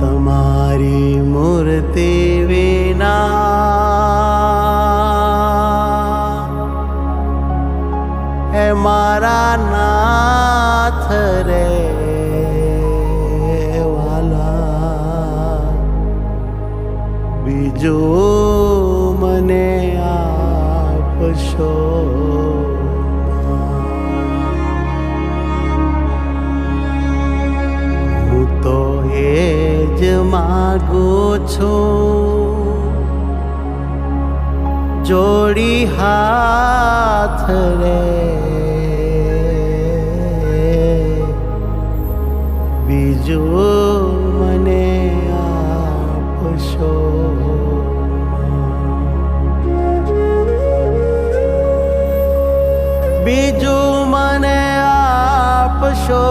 તમારી મૂર્તિ વિના હે મારા નાથ રે વાલા, બીજું મને આપશો. હું તો એ જ માગું છું, જોડી હાથ રે, બીજું મને આપશો. બીજું મને આપશો